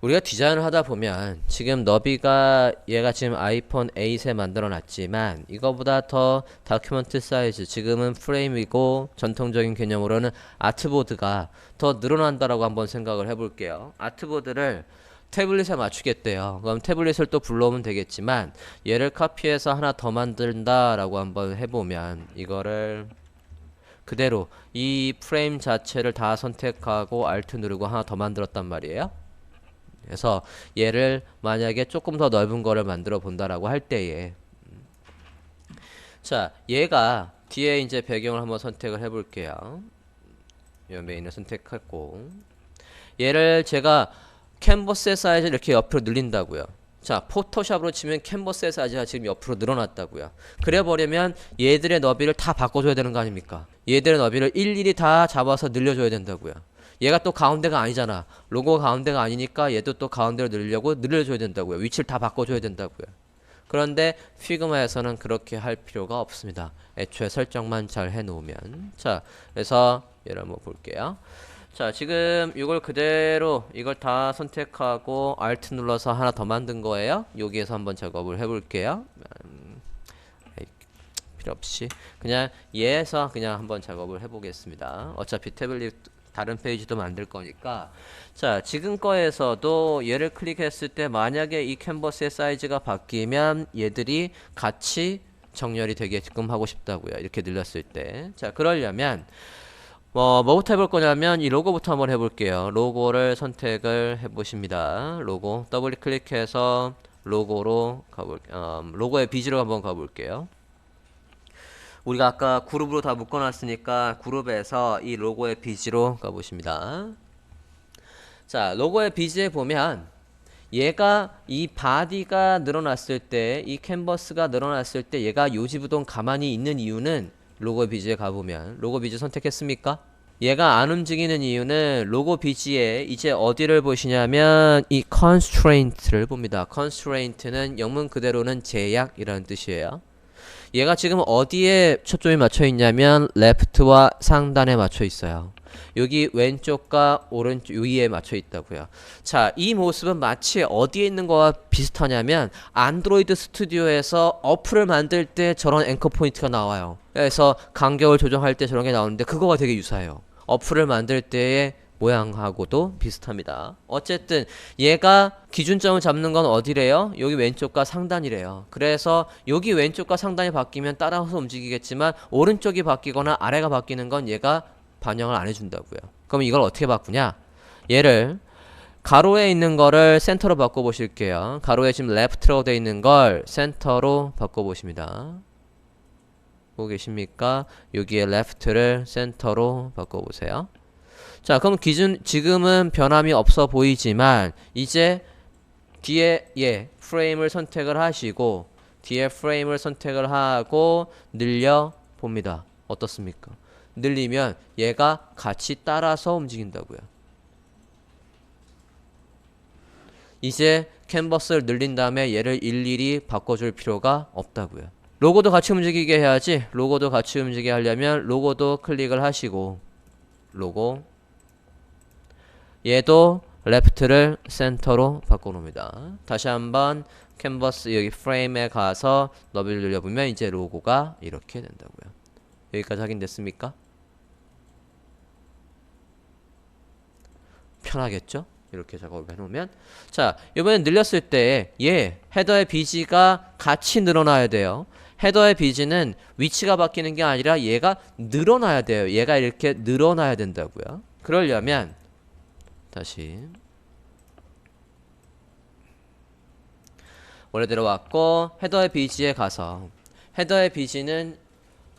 우리가 디자인을 하다 보면 지금 너비가 얘가 지금 아이폰 8에 만들어 놨지만 이거보다 더 다큐멘트 사이즈 지금은 프레임이고 전통적인 개념으로는 아트보드가 더 늘어난다라고 한번 생각을 해볼게요. 아트보드를 태블릿에 맞추겠대요. 그럼 태블릿을 또 불러오면 되겠지만 얘를 카피해서 하나 더 만든다라고 한번 해보면 이거를 그대로 이 프레임 자체를 다 선택하고 Alt 누르고 하나 더 만들었단 말이에요. 그래서 얘를 만약에 조금 더 넓은 거를 만들어 본다라고 할 때에 자 얘가 뒤에 이제 배경을 한번 선택을 해볼게요. 이 메인을 선택했고 얘를 제가 캔버스의 사이즈를 이렇게 옆으로 늘린다고요. 자 포토샵으로 치면 캔버스의 사이즈가 지금 옆으로 늘어났다고요. 그래 버리면 얘들의 너비를 다 바꿔줘야 되는 거 아닙니까? 얘들의 너비를 일일이 다 잡아서 늘려줘야 된다고요. 얘가 또 가운데가 아니잖아. 로고가 가운데가 아니니까 얘도 또 가운데로 늘려고 늘려줘야 된다고요. 위치를 다 바꿔줘야 된다고요. 그런데 피그마에서는 그렇게 할 필요가 없습니다. 애초에 설정만 잘 해놓으면. 자, 그래서 얘를 한번 볼게요. 자, 지금 이걸 그대로 이걸 다 선택하고 Alt 눌러서 하나 더 만든 거예요. 여기에서 한번 작업을 해볼게요. 필요 없이 그냥 얘에서 그냥 한번 작업을 해보겠습니다. 어차피 태블릿 다른 페이지도 만들 거니까. 자, 지금 거에서도 얘를 클릭했을 때 만약에 이 캔버스의 사이즈가 바뀌면 얘들이 같이 정렬이 되게끔 하고 싶다고요. 이렇게 늘렸을 때. 자, 그러려면 뭐부터 해볼 거냐면 이 로고부터 한번 해볼게요. 로고를 선택을 해보십니다. 로고 더블 클릭해서 로고로 로고의 비지로 한번 가볼게요. 우리가 아까 그룹으로 다 묶어놨으니까 그룹에서 이 로고의 비지로 가보십니다. 자, 로고의 비지에 보면 얘가 이 바디가 늘어났을 때, 이 캔버스가 늘어났을 때 얘가 요지부동 가만히 있는 이유는 로고 비지에 가보면 로고 비지 선택했습니까? 얘가 안 움직이는 이유는 로고 비지에 이제 어디를 보시냐면 이 constraint를 봅니다. constraint는 영문 그대로는 제약이라는 뜻이에요. 얘가 지금 어디에 초점이 맞춰 있냐면 left와 상단에 맞춰 있어요. 여기 왼쪽과 오른쪽 위에 맞춰 있다고요. 자, 이 모습은 마치 어디에 있는 거와 비슷하냐면 안드로이드 스튜디오에서 어플을 만들 때 저런 앵커 포인트가 나와요. 그래서 간격을 조정할 때 저런 게 나오는데 그거가 되게 유사해요. 어플을 만들 때의 모양하고도 비슷합니다. 어쨌든 얘가 기준점을 잡는 건 어디래요? 여기 왼쪽과 상단이래요. 그래서 여기 왼쪽과 상단이 바뀌면 따라서 움직이겠지만 오른쪽이 바뀌거나 아래가 바뀌는 건 얘가 반영을 안 해준다고요. 그럼 이걸 어떻게 바꾸냐? 얘를 가로에 있는 거를 센터로 바꿔보실게요. 가로에 지금 left로 되어 있는 걸 센터로 바꿔보십니다. 보고 계십니까? 여기에 left를 센터로 바꿔보세요. 자, 그럼 지금은 변함이 없어 보이지만 이제 뒤에 프레임을 선택을 하시고 뒤에 프레임을 선택을 하고 늘려 봅니다. 어떻습니까? 늘리면 얘가 같이 따라서 움직인다고요. 이제 캔버스를 늘린 다음에 얘를 일일이 바꿔줄 필요가 없다고요. 로고도 같이 움직이게 해야지. 로고도 같이 움직이게 하려면 로고도 클릭을 하시고 로고 얘도 레프트를 센터로 바꿔놓습니다. 다시 한번 캔버스 여기 프레임에 가서 너비를 늘려보면 이제 로고가 이렇게 된다고요. 여기까지 확인됐습니까? 편하겠죠? 이렇게 작업을 해놓으면 자, 이번엔 늘렸을 때 얘 헤더의 비지가 같이 늘어나야 돼요. 헤더의 비지는 위치가 바뀌는 게 아니라 얘가 늘어나야 돼요. 얘가 이렇게 늘어나야 된다고요. 그러려면 다시 원래대로 왔고 헤더의 비지에 가서 헤더의 비지는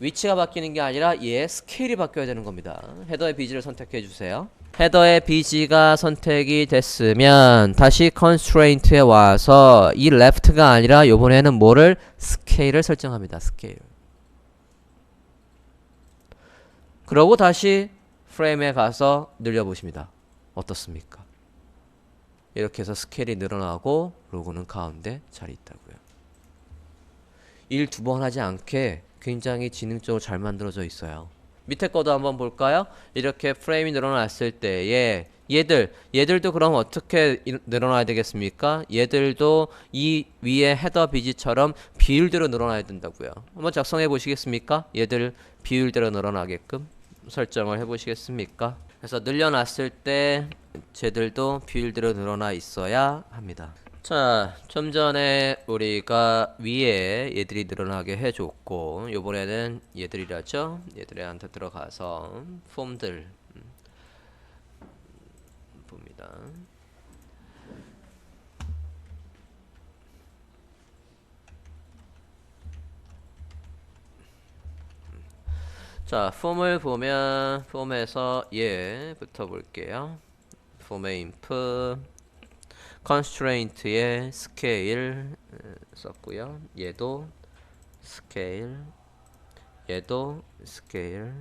위치가 바뀌는 게 아니라 얘의 스케일이 바뀌어야 되는 겁니다. 헤더의 비지를 선택해 주세요. 헤더의 비지가 선택이 됐으면 다시 constraint에 와서 이 left가 아니라 이번에는 뭐를 스케일을 설정합니다. 스케일. 그러고 다시 프레임에 가서 늘려보십니다. 어떻습니까? 이렇게 해서 스케일이 늘어나고 로고는 가운데 자리 있다고요. 일 두 번 하지 않게 굉장히 지능적으로 잘 만들어져 있어요. 밑에 거도 한번 볼까요? 이렇게 프레임이 늘어났을 때에 얘들도 그럼 어떻게 늘어나야 되겠습니까? 얘들도 이 위에 헤더 비지처럼 비율대로 늘어나야 된다고요. 한번 작성해 보시겠습니까? 얘들 비율대로 늘어나게끔 설정을 해 보시겠습니까? 그래서 늘려놨을 때 쟤들도 비율대로 늘어나 있어야 합니다. 자, 좀 전에 우리가 위에 얘들이 늘어나게 해줬고 요번에는 얘들이라죠? 얘들한테 들어가서 폼들 봅니다. 자, 폼을 보면 폼에서 얘부터 볼게요. 폼의 inf constraint의 scale 썼고요. 얘도 scale, 얘도 scale.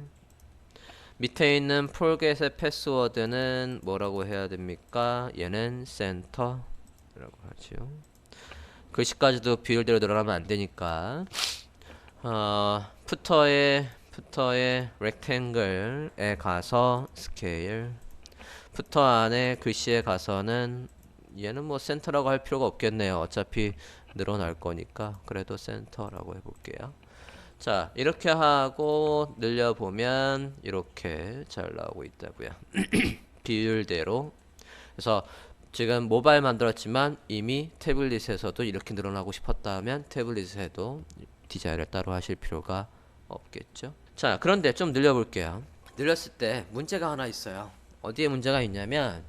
밑에 있는 forget의 패스워드는 뭐라고 해야 됩니까? 얘는 center라고 하죠. 글씨까지도 비율대로 늘어나면 안 되니까 푸터의 rectangle에 가서 scale, 푸터 안에 글씨에 가서는 얘는 뭐 센터라고 할 필요가 없겠네요. 어차피 늘어날 거니까 그래도 센터라고 해볼게요. 자, 이렇게 하고 늘려보면 이렇게 잘 나오고 있다고요. 비율대로. 그래서 지금 모바일 만들었지만 이미 태블릿에서도 이렇게 늘어나고 싶었다면 태블릿에도 디자인을 따로 하실 필요가 없겠죠. 자, 그런데 좀 늘려볼게요. 늘렸을 때 문제가 하나 있어요. 어디에 문제가 있냐면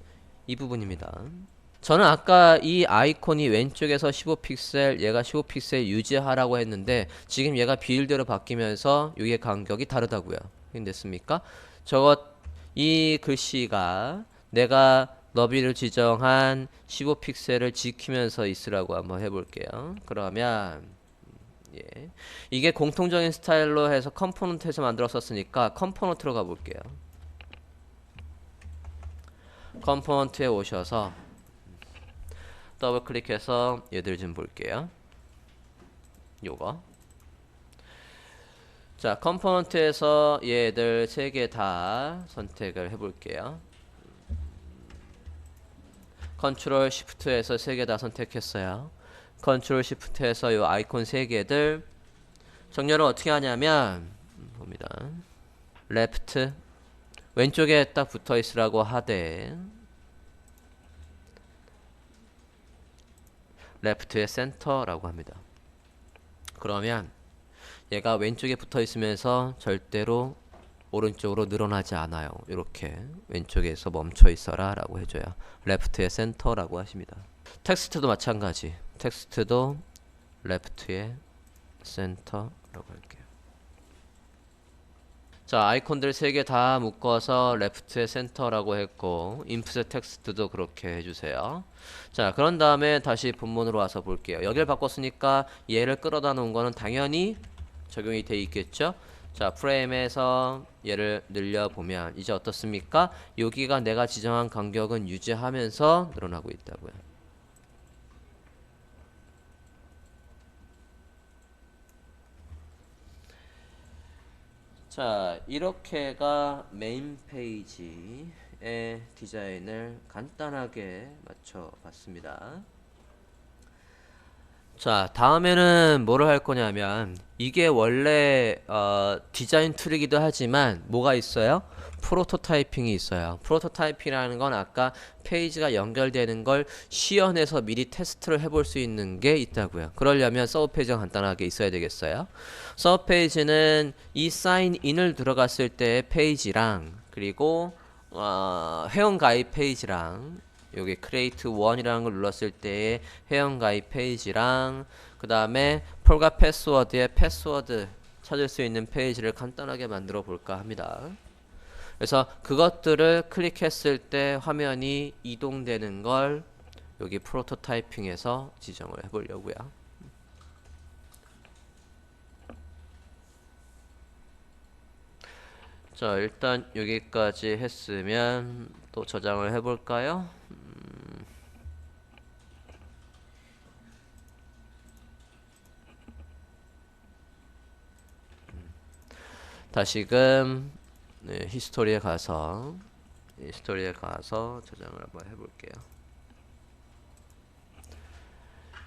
이 부분입니다. 저는 아까 이 아이콘이 왼쪽에서 15픽셀, 얘가 15픽셀 유지하라고 했는데 지금 얘가 비율대로 바뀌면서 이게 간격이 다르다고요. 됐습니까? 이 글씨가 내가 너비를 지정한 15픽셀을 지키면서 있으라고 한번 해볼게요. 그러면 예. 이게 공통적인 스타일로 해서 컴포넌트에서 만들었었으니까 컴포넌트로 가볼게요. 컴포넌트에 오셔서 더블 클릭해서 얘들 좀 볼게요. 요거. 자, 컴포넌트에서 얘들 3개 다 선택을 해볼게요. 컨트롤 시프트에서 3개 다 선택했어요. 컨트롤 시프트에서 요 아이콘 3개들 정렬을 어떻게 하냐면 봅니다. 레프트 왼쪽에 딱 붙어 있으라고 하되 레프트의 센터라고 합니다. 그러면 얘가 왼쪽에 붙어 있으면서 절대로 오른쪽으로 늘어나지 않아요. 이렇게 왼쪽에서 멈춰 있어라 라고 해줘요. 레프트의 센터라고 하십니다. 텍스트도 마찬가지. 텍스트도 레프트의 센터라고 할게요. 자, 아이콘들 3개 다 묶어서 레프트의 센터라고 했고 인풋의 텍스트도 그렇게 해주세요. 자, 그런 다음에 다시 본문으로 와서 볼게요. 여기를 바꿨으니까 얘를 끌어다 놓은 거는 당연히 적용이 돼 있겠죠. 자, 프레임에서 얘를 늘려보면 이제 어떻습니까? 여기가 내가 지정한 간격은 유지하면서 늘어나고 있다고요. 자, 이렇게가 메인 페이지의 디자인을 간단하게 맞춰 봤습니다. 자, 다음에는 뭐를 할 거냐면 이게 원래 디자인 툴이기도 하지만 뭐가 있어요? 프로토타이핑이 있어요. 프로토타이핑이라는 건 아까 페이지가 연결되는 걸 시연해서 미리 테스트를 해볼 수 있는 게 있다고요. 그러려면 서브 페이지가 간단하게 있어야 되겠어요. 서브 페이지는 이 사인 인을 들어갔을 때 페이지랑 그리고 회원 가입 페이지랑 여기 create one이라는 걸 눌렀을 때의 회원 가입 페이지랑 그 다음에 폴가 패스워드의 패스워드 찾을 수 있는 페이지를 간단하게 만들어 볼까 합니다. 그래서 그것들을 클릭했을 때 화면이 이동되는 걸 여기 프로토타이핑에서 지정을 해보려고요. 자, 일단 여기까지 했으면 또 저장을 해볼까요? 다시금 네, 히스토리에 가서 저장을 한번 해볼게요.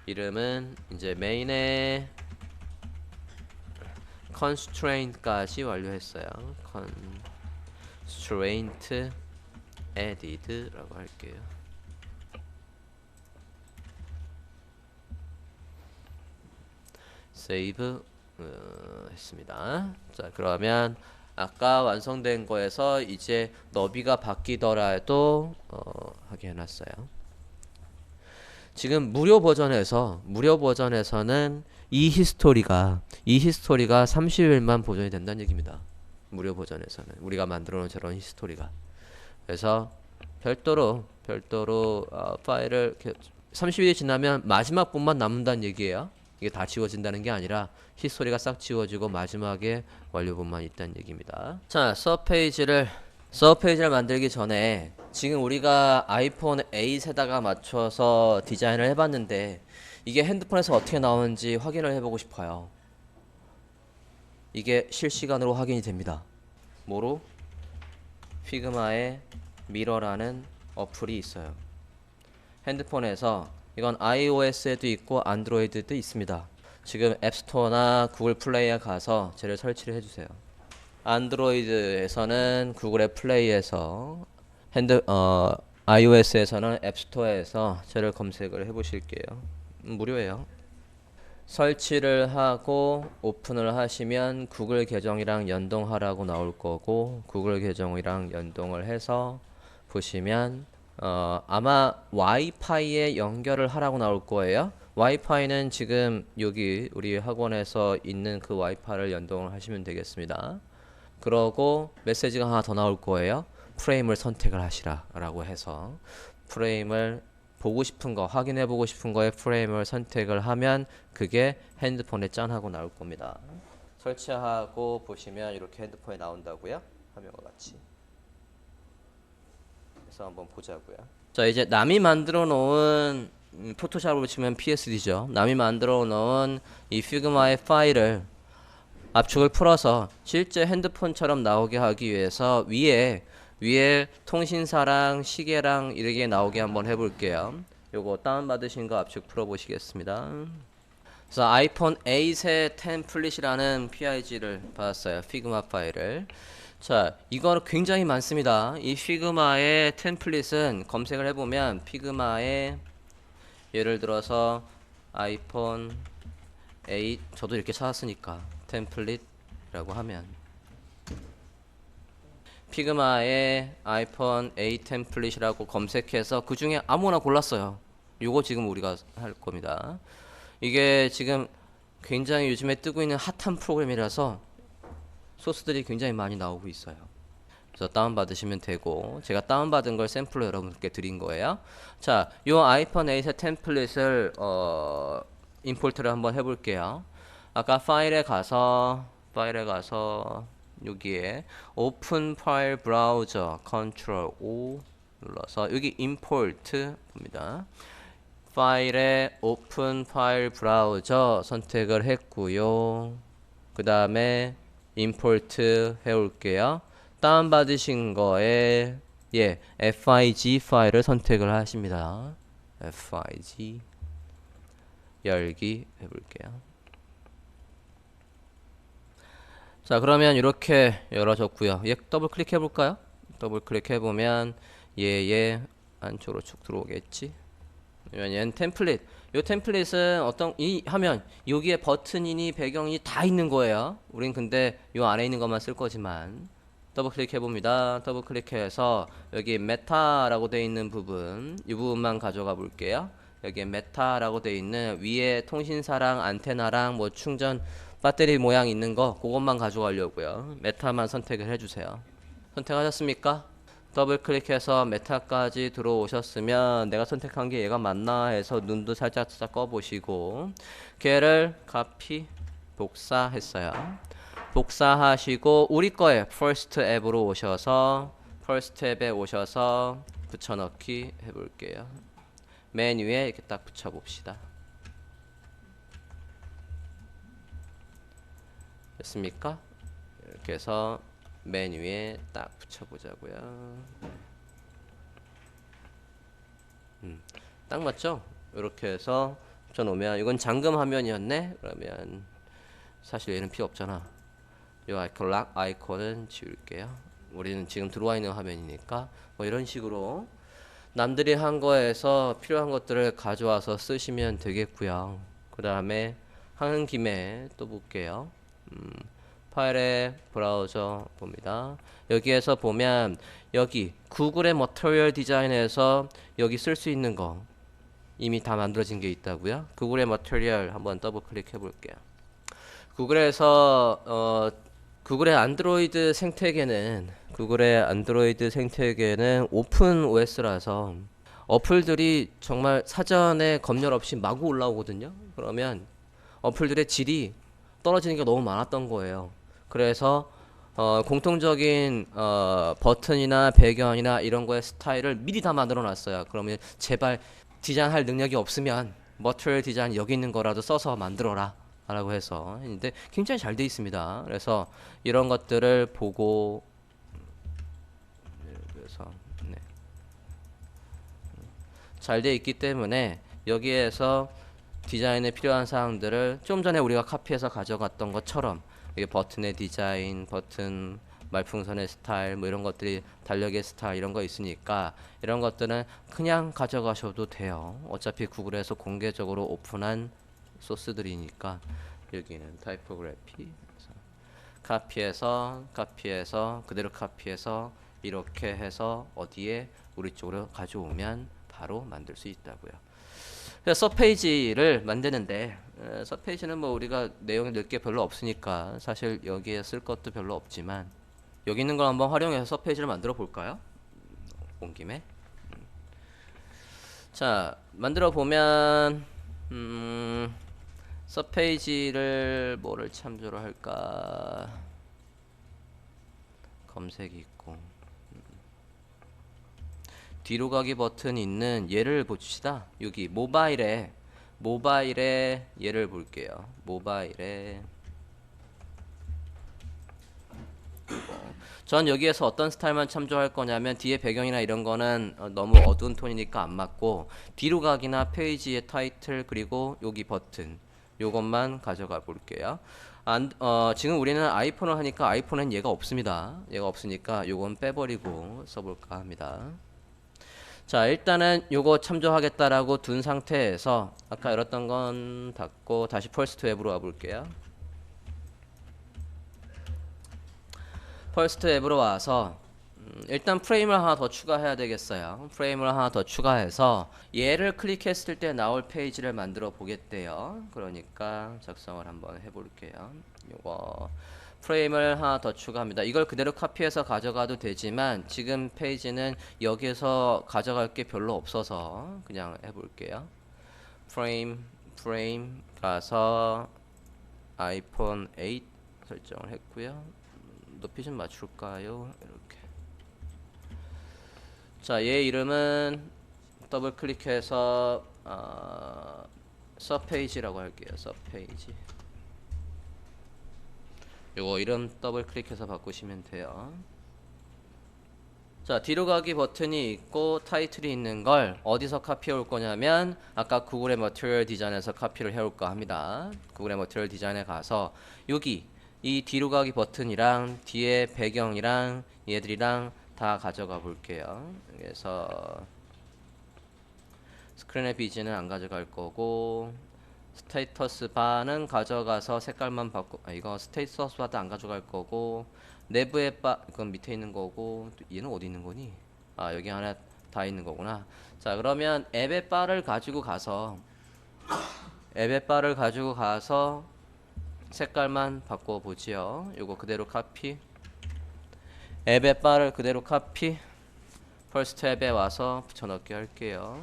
이름은 이제 메인에 constraint까지 완료했어요. constraint added라고 할게요. 세이브 했습니다. 자, 그러면 아까 완성된 거에서 이제 너비가 바뀌더라도 하게 해놨어요. 지금 무료 버전에서는 이 히스토리가 30일만 보존이 된다는 얘기입니다. 무료 버전에서는 우리가 만들어 놓은 저런 히스토리가. 그래서 별도로 파일을 30일이 지나면 마지막 분만 남는다는 얘기예요. 이게 다 지워진다는 게 아니라 히스토리가 싹 지워지고 마지막에 완료본만 있다는 얘기입니다. 자, 서브페이지를 만들기 전에 지금 우리가 아이폰 8에다가 맞춰서 디자인을 해봤는데 이게 핸드폰에서 어떻게 나오는지 확인을 해보고 싶어요. 이게 실시간으로 확인이 됩니다. 뭐로? 피그마의 미러라는 어플이 있어요. 핸드폰에서 이건 iOS에도 있고 안드로이드도 있습니다. 지금 앱스토어나 구글 플레이에 가서 쟤를 설치를 해주세요. 안드로이드에서는 구글 앱 플레이에서 iOS에서는 앱스토어에서 쟤를 검색을 해보실게요. 무료예요. 설치를 하고 오픈을 하시면 구글 계정이랑 연동하라고 나올 거고 구글 계정이랑 연동을 해서 보시면 아마 와이파이에 연결을 하라고 나올 거예요. 와이파이는 지금 여기 우리 학원에서 있는 그 와이파이를 연동을 하시면 되겠습니다. 그러고 메시지가 하나 더 나올 거예요. 프레임을 선택을 하시라 라고 해서 프레임을 보고 싶은 거, 확인해 보고 싶은 거에 프레임을 선택을 하면 그게 핸드폰에 짠 하고 나올 겁니다. 설치하고 보시면 이렇게 핸드폰에 나온다고요. 화면과 같이. 그래서 한번 보자고요. 자, 이제 남이 만들어 놓은 포토샵으로 치면 PSD죠. 남이 만들어 놓은 이 피그마의 파일을 압축을 풀어서 실제 핸드폰처럼 나오게 하기 위해서 위에 통신사랑 시계랑 이렇게 나오게 한번 해볼게요. 요거 다운받으신 거 압축 풀어보시겠습니다. 그래서 아이폰 8의 템플릿이라는 PIG를 받았어요. 피그마 파일을. 자, 이거는 굉장히 많습니다. 이 피그마의 템플릿은 검색을 해보면 피그마의 예를 들어서 아이폰 8 저도 이렇게 찾았으니까 템플릿이라고 하면 피그마의 아이폰 8 템플릿이라고 검색해서 그 중에 아무거나 골랐어요. 요거 지금 우리가 할 겁니다. 이게 지금 굉장히 요즘에 뜨고 있는 핫한 프로그램이라서 소스들이 굉장히 많이 나오고 있어요. 그래서 다운받으시면 되고 제가 다운받은 걸 샘플로 여러분께 드린 거예요. 자, 요 아이폰 8의 템플릿을 임포트를 한번 해볼게요. 아까 파일에 가서 여기에 오픈 파일 브라우저 컨트롤 O 눌러서 여기 임포트 봅니다. 파일에 오픈 파일 브라우저 선택을 했고요. 그 다음에 임포트 해올게요. 다운받으신 거에 FIG 파일을 선택을 하십니다. FIG 열기 해볼게요. 자, 그러면 이렇게 열어졌고요. 얘 더블 클릭해 볼까요? 더블 클릭해 보면 얘 안쪽으로 쭉 들어오겠지. 얘는 템플릿. 요 템플릿은 하면 여기에 버튼이니 배경이 다 있는 거예요. 우린 근데 요 안에 있는 것만 쓸 거지만 더블 클릭해 봅니다. 더블 클릭해서 여기 메타라고 되어 있는 부분, 이 부분만 가져가 볼게요. 여기에 메타라고 되어 있는 위에 통신사랑 안테나랑 뭐 충전 배터리 모양 있는 거 그것만 가져가려고요. 메타만 선택을 해주세요. 선택하셨습니까? 더블 클릭해서 메타까지 들어오셨으면 내가 선택한 게 얘가 맞나 해서 눈도 살짝 꺼보시고 걔를 카피 복사했어요. 복사하시고 우리 거에 퍼스트 앱으로 오셔서 퍼스트 앱에 오셔서 붙여넣기 해볼게요. 메뉴에 이렇게 딱 붙여봅시다. 됐습니까? 이렇게 해서 맨 위에 딱 붙여보자고요. 딱 맞죠? 이렇게 해서 붙여놓으면 이건 잠금 화면이었네. 그러면 사실 얘는 필요 없잖아. 이 아이콘 락 아이콘은 지울게요. 우리는 지금 들어와 있는 화면이니까 뭐 이런 식으로 남들이 한 거에서 필요한 것들을 가져와서 쓰시면 되겠고요. 그 다음에 하는 김에 또 볼게요. 파일의 브라우저 봅니다. 여기에서 보면 여기 구글의 머터리얼 디자인에서 여기 쓸 수 있는 거 이미 다 만들어진 게 있다고요. 구글의 머터리얼 한번 더블 클릭해 볼게요. 구글에서 구글의 안드로이드 생태계는 오픈 OS라서 어플들이 정말 사전에 검열 없이 마구 올라오거든요. 그러면 어플들의 질이 떨어지는 게 너무 많았던 거예요. 그래서 공통적인 버튼이나 배경이나 이런 거의 스타일을 미리 다 만들어 놨어요. 그러면 제발 디자인할 능력이 없으면 머티리얼 디자인 여기 있는 거라도 써서 만들어라 라고 해서 근데 굉장히 잘 돼 있습니다. 그래서 이런 것들을 보고 그래서 네. 잘 돼 있기 때문에 여기에서 디자인에 필요한 사항들을 좀 전에 우리가 카피해서 가져갔던 것처럼 이게 버튼의 디자인, 버튼 말풍선의 스타일 뭐 이런 것들이 달력의 스타일 이런 거 있으니까 이런 것들은 그냥 가져가셔도 돼요. 어차피 구글에서 공개적으로 오픈한 소스들이니까 여기는 타이포그래피 카피해서 그대로 카피해서 이렇게 해서 어디에 우리 쪽으로 가져오면 바로 만들 수 있다고요. 그래서 서페이지를 만드는데 서페이지는 뭐 우리가 내용이 넣을 게 별로 없으니까 사실 여기에 쓸 것도 별로 없지만 여기 있는 걸 한번 활용해서 서페이지를 만들어 볼까요? 온 김에 자 만들어 보면 서페이지를 뭐를 참조로 할까 검색이 있고 뒤로 가기 버튼이 있는 얘를 봅시다. 여기 모바일에 얘를 볼게요. 모바일에 전 여기에서 어떤 스타일만 참조할 거냐면 뒤에 배경이나 이런 거는 너무 어두운 톤이니까 안 맞고 뒤로 가기나 페이지의 타이틀 그리고 여기 버튼 요것만 가져가 볼게요. 지금 우리는 아이폰을 하니까 아이폰엔 얘가 없습니다. 얘가 없으니까 요건 빼버리고 써볼까 합니다. 자 일단은 요거 참조하겠다라고 둔 상태에서 아까 열었던 건 닫고 다시 퍼스트 웹으로 와볼게요. 퍼스트 앱으로 와서 일단 프레임을 하나 더 추가해야 되겠어요. 프레임을 하나 더 추가해서 얘를 클릭했을 때 나올 페이지를 만들어 보겠대요. 그러니까 작성을 한번 해볼게요. 요거 프레임을 하나 더 추가합니다. 이걸 그대로 카피해서 가져가도 되지만 지금 페이지는 여기서 가져갈 게 별로 없어서 그냥 해볼게요. 프레임 가서 아이폰 8 설정을 했고요. 높이 좀 맞출까요? 이렇게. 자, 얘 이름은 더블 클릭해서 서페이지라고 할게요. 서페이지. 요거 이름 더블 클릭해서 바꾸시면 돼요. 자, 뒤로 가기 버튼이 있고 타이틀이 있는 걸 어디서 카피해 올 거냐면 아까 구글의 머티리얼 디자인에서 카피를 해 올까 합니다. 구글의 머티리얼 디자인에 가서 여기 이 뒤로 가기 버튼이랑 뒤에 배경이랑 얘들이랑 다 가져가 볼게요. 그래서 스크린의 비즈는 안 가져갈 거고 스테이터스 바는 가져가서 색깔만 바꾸 이거 스테이터스 바도 안 가져갈 거고 내부의 바 그건 밑에 있는 거고 얘는 어디 있는 거니? 아 여기 하나 다 있는 거구나. 자 그러면 앱의 바를 가지고 가서 색깔만 바꿔보지요. 요거 그대로 카피 앱의 바를 그대로 카피 퍼스트 앱에 와서 붙여넣기 할게요.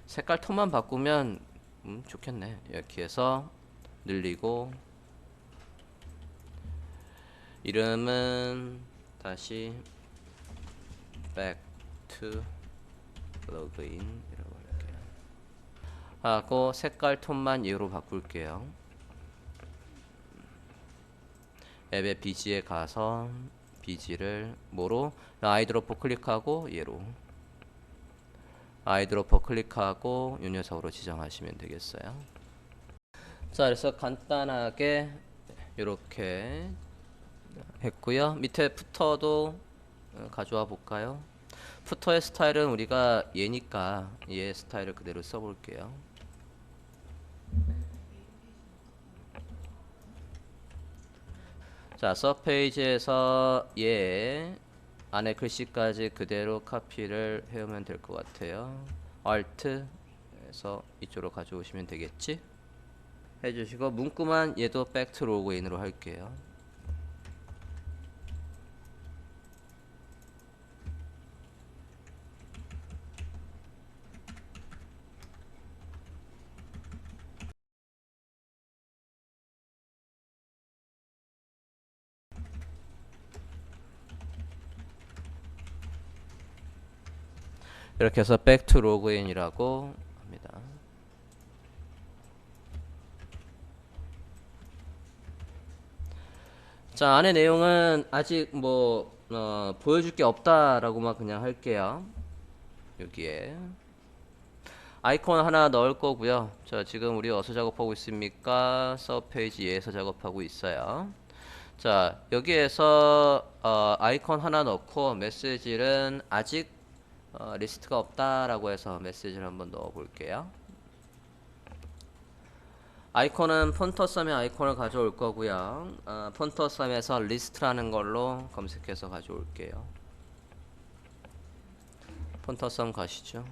색깔 톤만 바꾸면 좋겠네. 이렇게 해서 늘리고 이름은 다시 back to login 이라고 할게요. 하고 색깔 톤만 얘로 바꿀게요. 앱의 BG에 가서 BG를 뭐로? 아이드로퍼 클릭하고 얘로 아이드로퍼 클릭하고 이 녀석으로 지정하시면 되겠어요. 자, 그래서 간단하게 이렇게 했고요. 밑에 푸터도 가져와 볼까요? 푸터의 스타일은 우리가 얘니까 얘 스타일을 그대로 써볼게요. 자, 서페이지에서 얘 안에 글씨까지 그대로 카피를 해오면 될 것 같아요. Alt에서 이쪽으로 가져오시면 되겠지? 해주시고 문구만 얘도 백트 로그인으로 할게요. 이렇게 해서 백투 로그인이라고 합니다. 자, 안에 내용은 아직 뭐 보여줄 게 없다라고만 그냥 할게요. 여기에 아이콘 하나 넣을 거고요. 자, 지금 우리 어디서 작업하고 있습니까? 서페이지에서 작업하고 있어요. 자, 여기에서 아이콘 하나 넣고 메시지는 아직 리스트가 없다라고 해서 메시지를 한번 넣어 볼게요. 아이콘은 폰터썸의 아이콘을 가져올 거고요. 폰터썸에서 리스트라는 걸로 검색해서 가져올게요. 폰터썸 가시죠.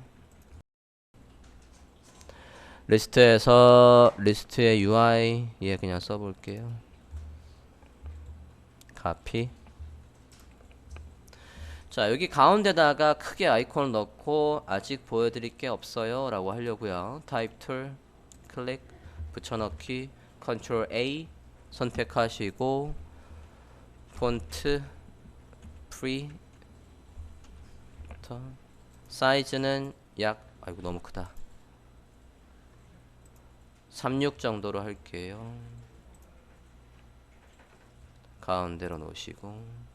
리스트에서 리스트의 UI 얘 그냥 써볼게요. 카피. 자, 여기 가운데다가 크게 아이콘을 넣고 아직 보여드릴 게 없어요 라고 하려고요. 타입 툴 클릭 붙여넣기 컨트롤 A 선택하시고 폰트 프리 사이즈는 약 아이고 너무 크다 36 정도로 할게요. 가운데로 놓으시고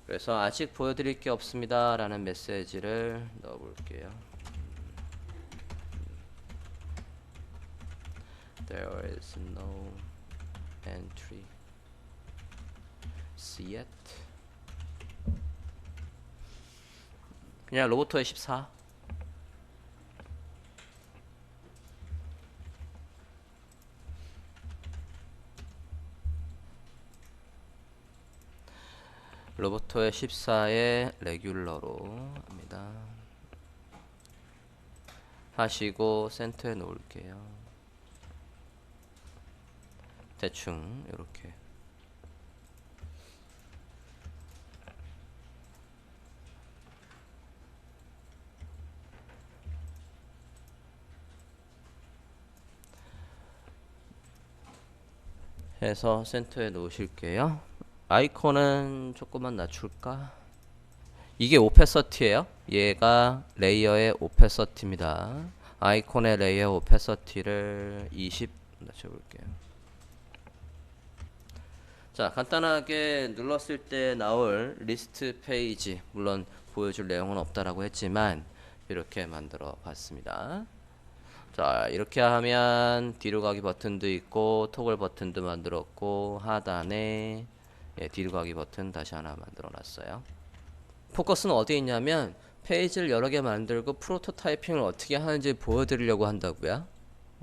그래서 아직 보여드릴 게 없습니다 라는 메시지를 넣어 볼게요. There is no entry yet. 그냥 로보토의 14. 로보토의 14에 레귤러로 합니다. 하시고 센터에 놓을게요. 대충 이렇게 해서 센터에 놓으실게요. 아이콘은 조금만 낮출까? 이게 오페서티예요. 얘가 레이어의 오페서티입니다. 아이콘의 레이어 오페서티를 20 낮춰볼게요. 자, 간단하게 눌렀을 때 나올 리스트 페이지, 물론 보여줄 내용은 없다라고 했지만 이렇게 만들어 봤습니다. 자, 이렇게 하면 뒤로 가기 버튼도 있고 토글 버튼도 만들었고 하단에 뒤로 가기 버튼 다시 하나 만들어 놨어요. 포커스는 어디에 있냐면 페이지를 여러 개 만들고 프로토타이핑을 어떻게 하는지 보여드리려고 한다고요.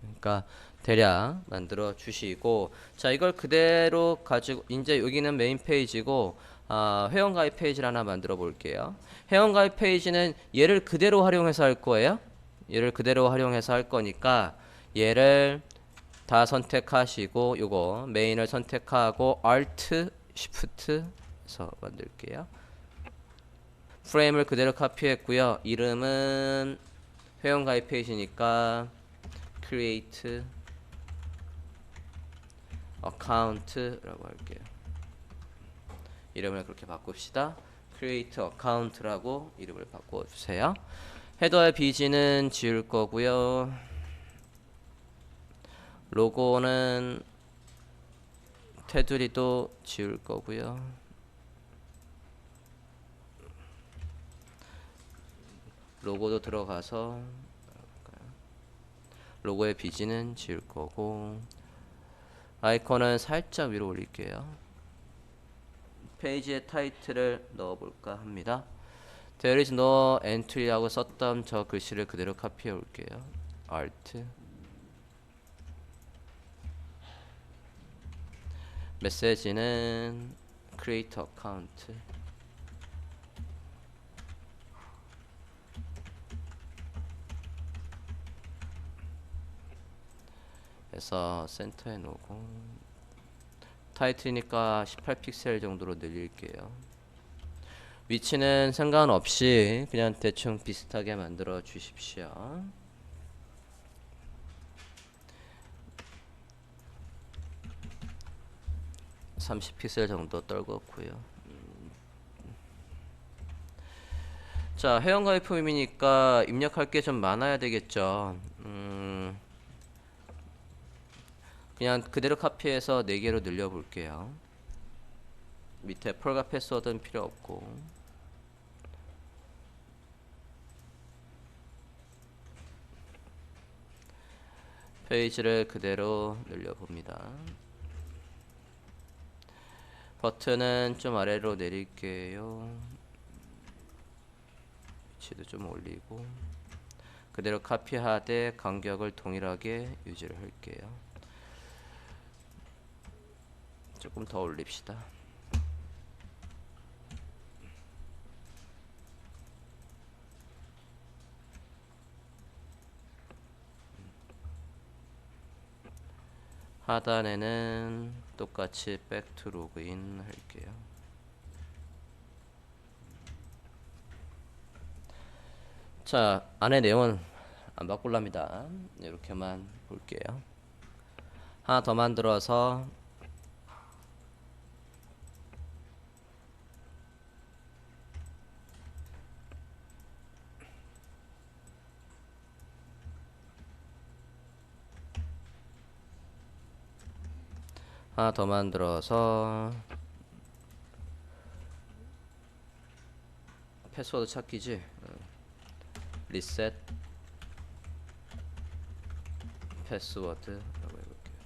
그러니까 대략 만들어 주시고 자 이걸 그대로 가지고 이제 여기는 메인 페이지고 회원가입 페이지를 하나 만들어 볼게요. 회원가입 페이지는 얘를 그대로 활용해서 할 거예요. 얘를 그대로 활용해서 할 거니까 얘를 다 선택하시고 요거 메인을 선택하고 Alt Shift 해서 만들게요. 프레임을 그대로 카피했고요. 이름은 회원가입 페이지니까 create account라고 할게요. 이름을 그렇게 바꿉시다. create account라고 이름을 바꿔주세요. 헤더의 BG는 지울 거고요. 로고는 테두리도 지울 거고요. 로고도 들어가서 로고의 비지는 지울 거고, 아이콘은 살짝 위로 올릴게요. 페이지의 타이틀을 넣어볼까 합니다. There is no entry라고 썼던 저 글씨를 그대로 카피해 올게요. Alt. 메시지는 create account. 해서 센터에 놓고, 타이틀이니까 18픽셀 정도로 늘릴게요. 위치는 상관없이 그냥 대충 비슷하게 만들어 주십시오. (30픽셀) 정도 떨궜고요. 자, 회원가입 포임이니까 입력할 게 좀 많아야 되겠죠. 그냥 그대로 카피해서 4개로 늘려 볼게요. 밑에 폴가 패스워드는 필요 없고, 페이지를 그대로 늘려 봅니다. 버튼은 좀 아래로 내릴게요. 위치도 좀 올리고, 그대로 카피하되 간격을 동일하게 유지를 할게요. 조금 더 올립시다. 하단에는 똑같이 back to login 할게요. 자, 안에 내용은 안 바꿀랍니다. 이렇게만 볼게요. 하나 더 만들어서 패스워드 찾기지. 리셋 패스워드라고 해볼게요.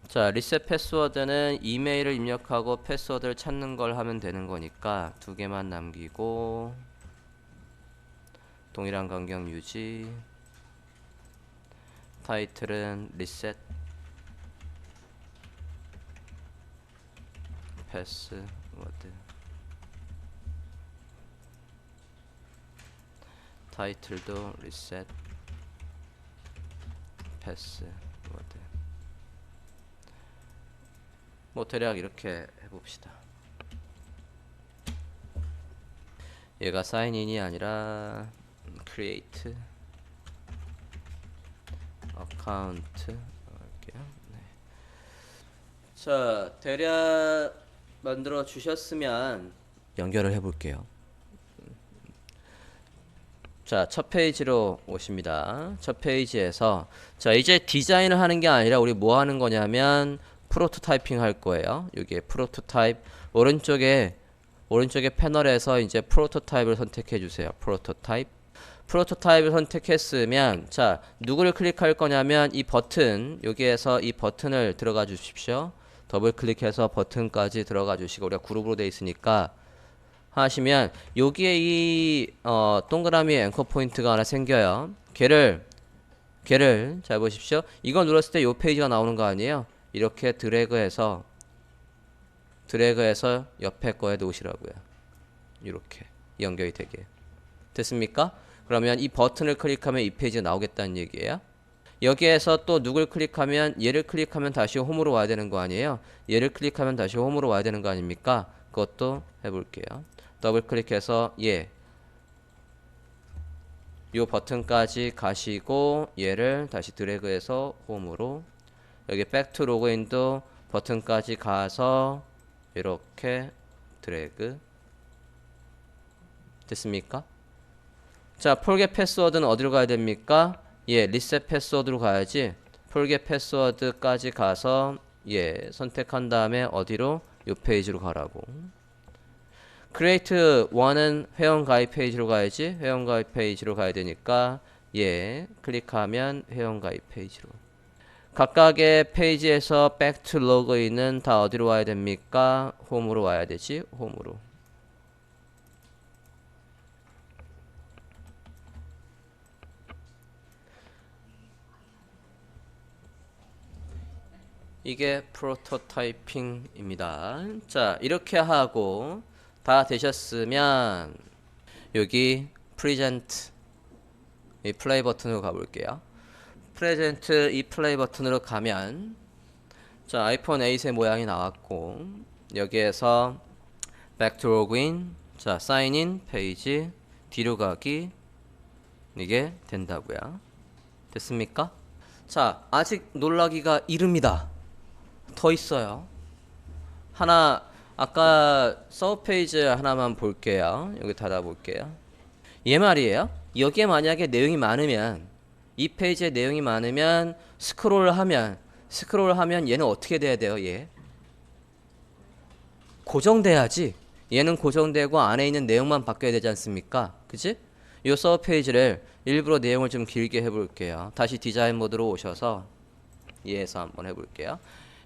자, 리셋 패스워드는 이메일을 입력하고 패스워드를 찾는 걸 하면 되는 거니까 2개만 남기고, 동일한 간격 유지, 타이틀은 리셋 패스워드, 타이틀도 리셋 패스워드. 뭐 대략 이렇게 해봅시다. 얘가 사인인이 아니라 create account 할게요. 네. 자, 대략 만들어 주셨으면 연결을 해볼게요. 자, 첫 페이지로 오십니다. 첫 페이지에서, 자, 이제 디자인을 하는 게 아니라 우리 뭐 하는 거냐면 프로토타이핑 할 거예요. 여기에 프로토타입, 오른쪽에 패널에서 이제 프로토타입을 선택해 주세요. 프로토타입을 선택했으면, 자, 누구를 클릭할 거냐면 이 버튼, 여기에서 이 버튼을 들어가 주십시오. 더블 클릭해서 버튼까지 들어가 주시고, 우리가 그룹으로 되어 있으니까 하시면 여기에 이 동그라미 앵커 포인트가 하나 생겨요. 걔를 잘 보십시오. 이거 눌렀을 때 이 페이지가 나오는 거 아니에요? 이렇게 드래그해서 옆에 거에 놓으시라고요. 이렇게 연결이 되게. 됐습니까? 그러면 이 버튼을 클릭하면 이 페이지가 나오겠다는 얘기예요. 여기에서 또 누굴 클릭하면, 얘를 클릭하면 다시 홈으로 와야 되는 거 아니에요? 얘를 클릭하면 다시 홈으로 와야 되는 거 아닙니까? 그것도 해볼게요. 더블 클릭해서 요 버튼까지 가시고, 얘를 다시 드래그해서 홈으로, 여기 back to login도 버튼까지 가서 이렇게 드래그. 됐습니까? 자, forget 패스워드는 어디로 가야 됩니까? 리셋 패스워드로 가야지. forget 패스워드까지 가서 예, 선택한 다음에 어디로? 요 페이지로 가라고. 크리에이트 1은 회원가입 페이지로 가야지. 회원가입 페이지로 가야 되니까 예, 클릭하면 회원가입 페이지로. 각각의 페이지에서 back to 로그인은 다 어디로 와야 됩니까? 홈으로 와야 되지. 홈으로. 이게 프로토타이핑입니다. 자, 이렇게 하고 다 되셨으면 여기 프레젠트 이 플레이 버튼으로 가볼게요. 프레젠트 이 플레이 버튼으로 가면 자, 아이폰 8의 모양이 나왔고 여기에서 back to login 자, sign in 페이지 뒤로 가기 이게 된다고요. 됐습니까? 자, 아직 놀라기가 이릅니다. 더 있어요. 하나 아까 서브 페이지 하나만 볼게요. 여기 닫아볼게요. 얘 말이에요. 여기에 만약에 내용이 많으면 이 페이지에 내용이 많으면 스크롤하면 얘는 어떻게 돼야 돼요? 얘 고정돼야지. 얘는 고정되고 안에 있는 내용만 바뀌어야 되지 않습니까? 그치? 이 서브 페이지를 일부러 내용을 좀 길게 해볼게요. 다시 디자인 모드로 오셔서 얘에서 한번 해볼게요.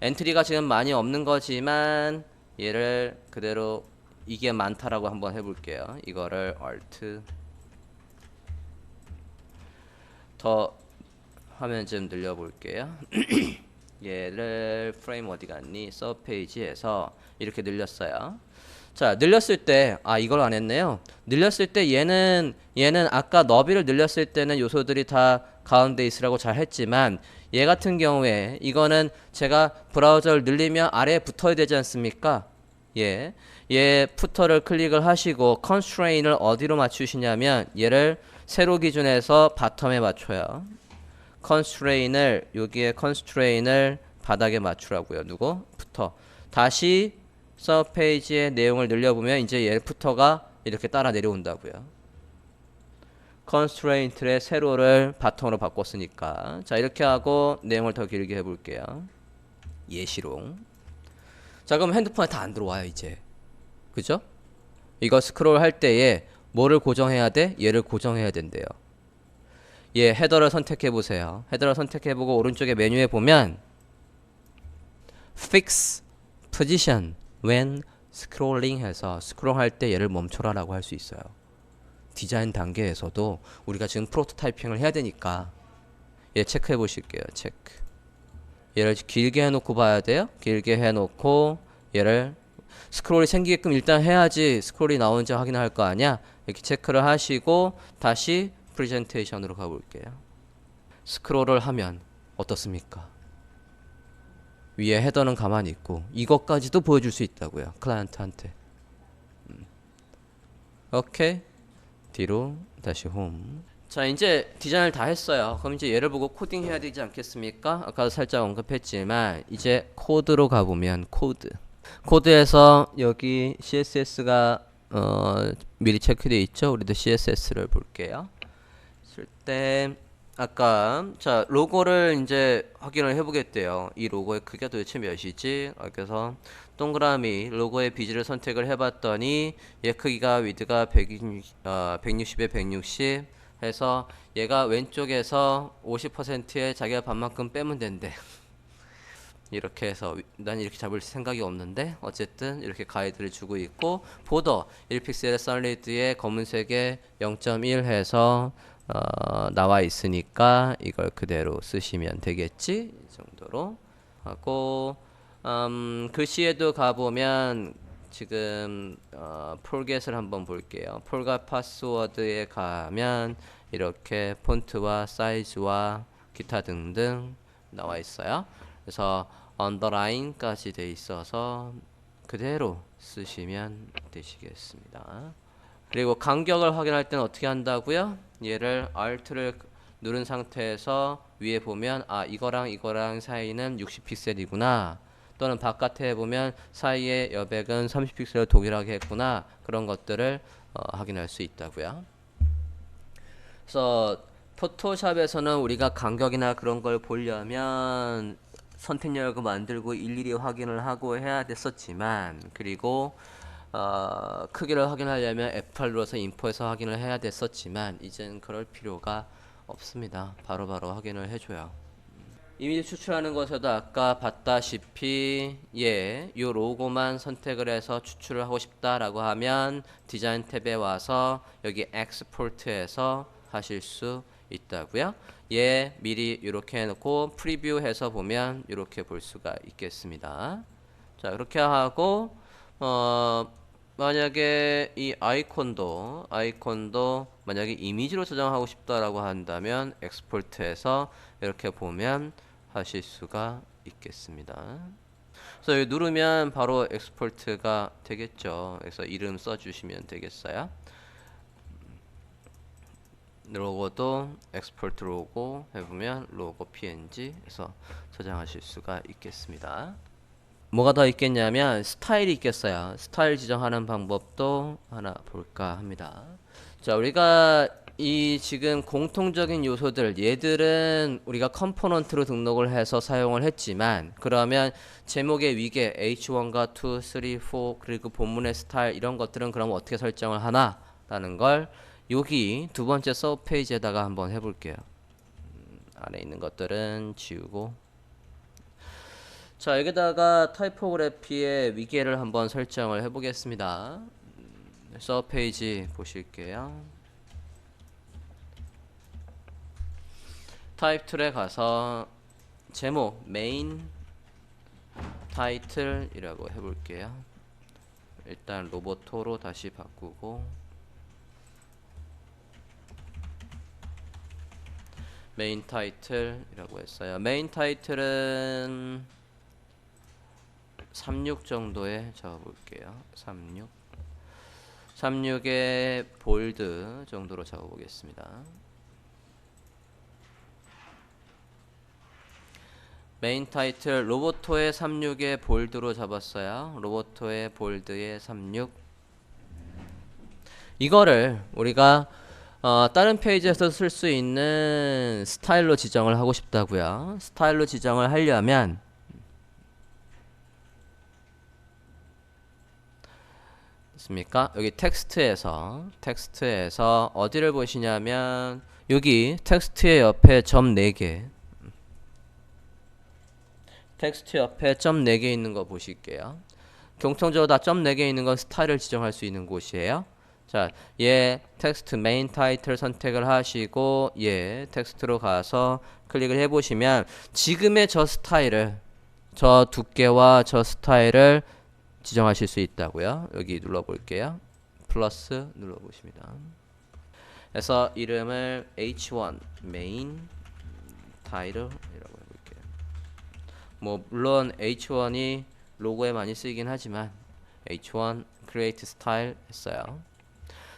엔트리가 지금 많이 없는 거지만 얘를 그대로 이게 많다라고 한번 해볼게요. 이거를 Alt 더 화면 좀 늘려볼게요. 얘를 프레임 어디 갔니? 서브 페이지에서 이렇게 늘렸어요. 자, 늘렸을 때 이걸 안 했네요. 늘렸을 때 얘는 아까 너비를 늘렸을 때는 요소들이 다 가운데 있으라고 잘 했지만 얘 같은 경우에 이거는 제가 브라우저를 늘리면 아래에 붙어야 되지 않습니까? 얘 푸터를 클릭을 하시고 constraint을 어디로 맞추시냐면 얘를 세로 기준에서 바텀에 맞춰요. constraint을 여기에 constraint을 바닥에 맞추라고요. 누구? 푸터. 다시 서브 페이지의 내용을 늘려보면 이제 얘 푸터가 이렇게 따라 내려온다고요. constraint의 세로를 바텀으로 바꿨으니까 자 이렇게 하고 내용을 더 길게 해볼게요. 예시로 자 그럼 핸드폰에 다 안 들어와요 이제. 그죠? 이거 스크롤 할 때에 뭐를 고정해야 돼? 얘를 고정해야 된대요. 얘 헤더를 선택해 보세요. 헤더를 선택해 보고 오른쪽에 메뉴에 보면 Fix Position when scrolling 해서 스크롤 할 때 얘를 멈춰라 라고 할 수 있어요. 디자인 단계에서도 우리가 지금 프로토타이핑을 해야 되니까 얘 체크해 보실게요. 체크. 얘를 길게 해놓고 봐야 돼요. 길게 해놓고 얘를 스크롤이 생기게끔 일단 해야지 스크롤이 나오는지 확인할 거 아니야. 이렇게 체크를 하시고 다시 프레젠테이션으로 가볼게요. 스크롤을 하면 어떻습니까? 위에 헤더는 가만히 있고 이것까지도 보여줄 수 있다고요. 클라이언트한테. 오케이. 뒤로 다시 홈. 자 이제 디자인을 다 했어요. 그럼 이제 얘를 보고 코딩 해야 되지 않겠습니까? 아까도 살짝 언급했지만 이제 코드로 가보면 코드에서 여기 CSS가 미리 체크되어 있죠. 우리도 CSS를 볼게요. 쓸 때 아까 자 로고를 이제 확인을 해보겠대요. 이 로고의 크기가 도대체 몇이지? 그래서 동그라미 로고의 비즈를 선택을 해봤더니 얘 크기가 위드가 160에 160 해서 얘가 왼쪽에서 50%의 자기가 반만큼 빼면 된대. 이렇게 해서 난 이렇게 잡을 생각이 없는데 어쨌든 이렇게 가이드를 주고 있고 보더 1픽셀 솔리드에 검은색에 0.1 해서 나와 있으니까 이걸 그대로 쓰시면 되겠지. 이 정도로 하고 글씨에도 가보면 지금 폴겟을 한번 볼게요. 폴갓 파스워드에 가면 이렇게 폰트와 사이즈와 기타 등등 나와 있어요. 그래서 언더라인까지 돼 있어서 그대로 쓰시면 되시겠습니다. 그리고 간격을 확인할 때는 어떻게 한다고요? 얘를 Alt를 누른 상태에서 위에 보면 이거랑 사이는 60픽셀이구나. 또는 바깥에 보면 사이의 여백은 30픽셀을 동일하게 했구나. 그런 것들을 확인할 수 있다고요. 그래서 포토샵에서는 우리가 간격이나 그런 걸 보려면 선택열고 만들고 일일이 확인을 하고 해야 됐었지만, 그리고 크기를 확인하려면 F8 눌러서 인포에서 확인을 해야 됐었지만, 이젠 그럴 필요가 없습니다. 바로바로 확인을 해줘요. 이미지 추출하는 것에도 아까 봤다시피 요 로고만 선택을 해서 추출을 하고 싶다라고 하면 디자인 탭에 와서 여기 엑스포트에서 하실 수 있다고요. 미리 이렇게 해놓고 프리뷰해서 보면 이렇게 볼 수가 있겠습니다. 자, 그렇게 하고 만약에 이 아이콘도 만약에 이미지로 저장하고 싶다라고 한다면 엑스포트에서 이렇게 보면 하실 수가 있겠습니다. 그래서 여기 누르면 바로 엑스포트가 되겠죠. 그래서 이름 써주시면 되겠어요. 로고도 엑스포트 로고 해보면 로고 png 해서 저장하실 수가 있겠습니다. 뭐가 더 있겠냐면 스타일이 있겠어요. 스타일 지정하는 방법도 하나 볼까 합니다. 자, 우리가 이 지금 공통적인 요소들, 얘들은 우리가 컴포넌트로 등록을 해서 사용을 했지만, 그러면 제목의 위계 H1과 2, 3, 4 그리고 본문의 스타일 이런 것들은 그럼 어떻게 설정을 하나 라는 걸 여기 두 번째 서브 페이지에다가 한번 해볼게요. 안에 있는 것들은 지우고, 자, 여기다가 타이포그래피의 위계를 한번 설정을 해보겠습니다. 서브 페이지 보실게요. 타입 툴에 가서 제목 메인 타이틀이라고 해볼게요. 일단 로보토로 다시 바꾸고 메인 타이틀이라고 했어요. 메인 타이틀은 36 정도에 적어볼게요. 36에 볼드 정도로 적어보겠습니다. 메인 타이틀 로보토의 36에 볼드로 잡았어요. 로보토의 볼드의 36. 이거를 우리가 다른 페이지에서 쓸 수 있는 스타일로 지정을 하고 싶다고요. 스타일로 지정을 하려면 있습니까? 여기 텍스트에서 어디를 보시냐면 여기 텍스트의 옆에 점 4개, 텍스트 옆에 점 4개 있는 거 보실게요. 공통적으로 다 점 4개 있는 건 스타일을 지정할 수 있는 곳이에요. 자, 텍스트 메인 타이틀 선택을 하시고 텍스트로 가서 클릭을 해보시면 지금의 저 스타일을, 저 두께와 저 스타일을 지정하실 수 있다고요. 여기 눌러볼게요. 플러스 눌러보십니다. 그래서 이름을 H1 메인 타이틀이라고 해볼게요. 뭐 물론 H1이 로고에 많이 쓰이긴 하지만 H1 create style 했어요.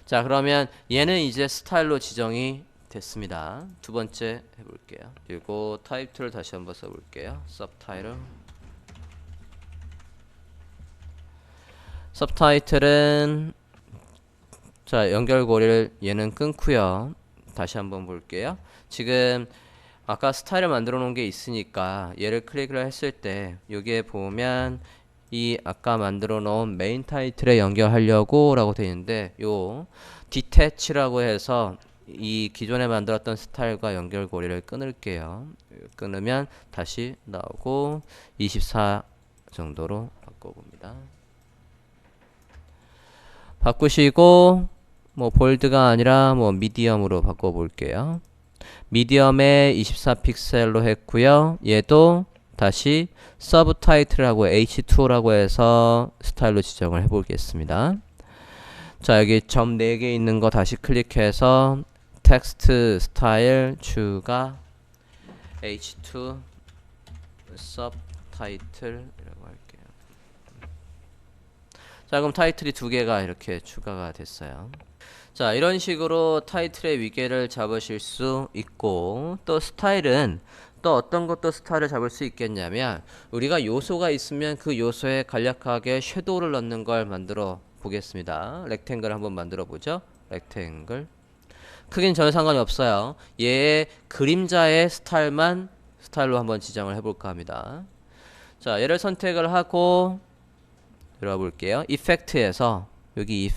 자, 그러면 얘는 이제 스타일로 지정이 됐습니다. 두 번째 해볼게요. 그리고 타입2를 다시 한번 써볼게요. subtitle. 서브타이틀은 자, 연결고리를 얘는 끊고요. 다시 한번 볼게요. 지금 아까 스타일을 만들어 놓은 게 있으니까 얘를 클릭을 했을 때 여기에 보면 이 아까 만들어 놓은 메인 타이틀에 연결하려고 라고 되어 있는데 요 디태치라고 해서 이 기존에 만들었던 스타일과 연결고리를 끊을게요. 끊으면 다시 나오고 24 정도로 바꿔봅니다. 바꾸시고 뭐 볼드가 아니라 뭐 미디엄으로 바꿔볼게요. 미디엄에 24 픽셀로 했고요. 얘도 다시 서브 타이틀하고 H2라고 해서 스타일로 지정을 해보겠습니다. 자, 여기 점 4개 있는 거 다시 클릭해서 텍스트 스타일 추가 H2 서브 타이틀이라고 할게요. 자, 그럼 타이틀이 2개가 이렇게 추가가 됐어요. 자, 이런 식으로 타이틀의 위계를 잡으실 수 있고, 또 스타일은 또 어떤 것도 스타일을 잡을 수 있겠냐면 우리가 요소가 있으면 그 요소에 간략하게 섀도우를 넣는 걸 만들어 보겠습니다. 렉탱글 한번 만들어 보죠. 렉탱글. 크긴 전혀 상관이 없어요. 얘의 그림자의 스타일만 스타일로 한번 지정을 해볼까 합니다. 자, 얘를 선택을 하고 들어볼게요. 이펙트에서 여기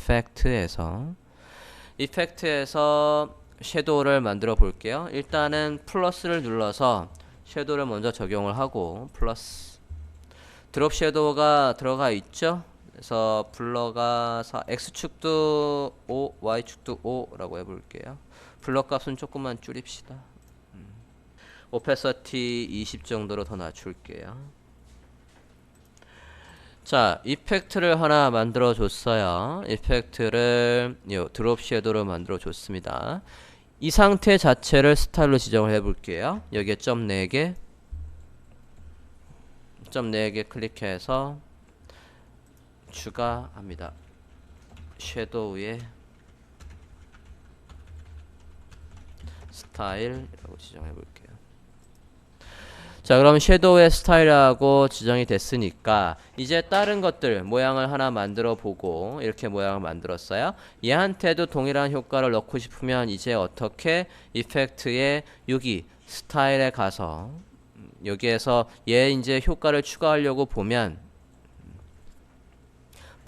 이펙트에서 섀도우를 만들어 볼게요. 일단은 플러스를 눌러서 섀도우를 먼저 적용을 하고 플러스 드롭 섀도우가 들어가 있죠. 그래서 블러가 X축도 5, Y축도 5라고 해볼게요. 블러 값은 조금만 줄입시다. 오페서티 20 정도로 더 낮출게요. 자, 이펙트를 하나 만들어 줬어요. 이펙트를 드롭 섀도우로 만들어 줬습니다. 이 상태 자체를 스타일로 지정을 해 볼게요. 여기에 점 4개 클릭해서 추가합니다. 섀도우의 스타일이라고 지정해 볼게요. 자, 그럼 섀도우의 스타일하고 지정이 됐으니까 이제 다른 것들 모양을 하나 만들어 보고 이렇게 모양을 만들었어요. 얘한테도 동일한 효과를 넣고 싶으면 이제 어떻게 이펙트의 여기 스타일에 가서 여기에서 얘 이제 효과를 추가하려고 보면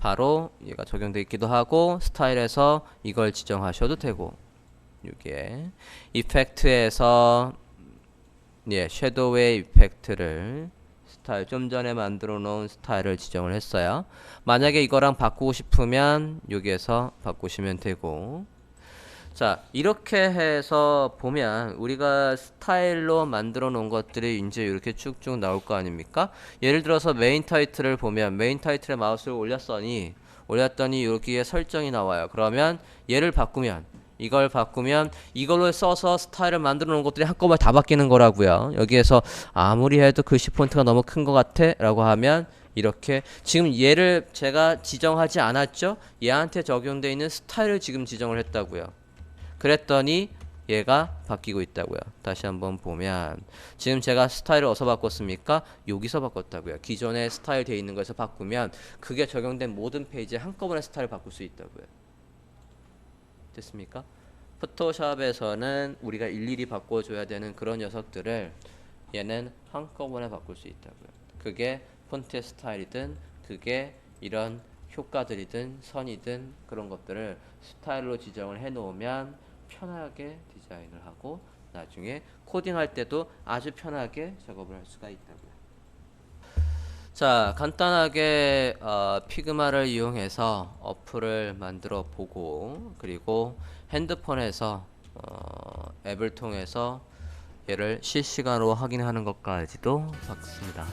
바로 얘가 적용되어 있기도 하고 스타일에서 이걸 지정하셔도 되고 이게 이펙트에서 섀도우의 이펙트를 스타일 좀 전에 만들어 놓은 스타일을 지정을 했어요. 만약에 이거랑 바꾸고 싶으면 여기에서 바꾸시면 되고 자, 이렇게 해서 보면 우리가 스타일로 만들어 놓은 것들이 이제 이렇게 쭉쭉 나올 거 아닙니까? 예를 들어서 메인 타이틀을 보면 메인 타이틀에 마우스를 올렸더니 여기에 설정이 나와요. 그러면 얘를 바꾸면 이걸 바꾸면 이걸로 써서 스타일을 만들어 놓은 것들이 한꺼번에 다 바뀌는 거라고요. 여기에서 아무리 해도 글씨 폰트가 너무 큰 것 같아 라고 하면 이렇게 지금 얘를 제가 지정하지 않았죠? 얘한테 적용되어 있는 스타일을 지금 지정을 했다고요. 그랬더니 얘가 바뀌고 있다고요. 다시 한번 보면 지금 제가 스타일을 어디서 바꿨습니까? 여기서 바꿨다고요. 기존에 스타일 되어 있는 거에서 바꾸면 그게 적용된 모든 페이지에 한꺼번에 스타일을 바꿀 수 있다고요. 됐습니까? 포토샵에서는 우리가 일일이 바꿔줘야 되는 그런 녀석들을 얘는 한꺼번에 바꿀 수 있다고요. 그게 폰트의 스타일이든 그게 이런 효과들이든 선이든 그런 것들을 스타일로 지정을 해 놓으면 편하게 디자인을 하고 나중에 코딩할 때도 아주 편하게 작업을 할 수가 있다고요. 자, 간단하게 피그마를 이용해서 어플을 만들어 보고 그리고 핸드폰에서 앱을 통해서 얘를 실시간으로 확인하는 것까지도 봤습니다.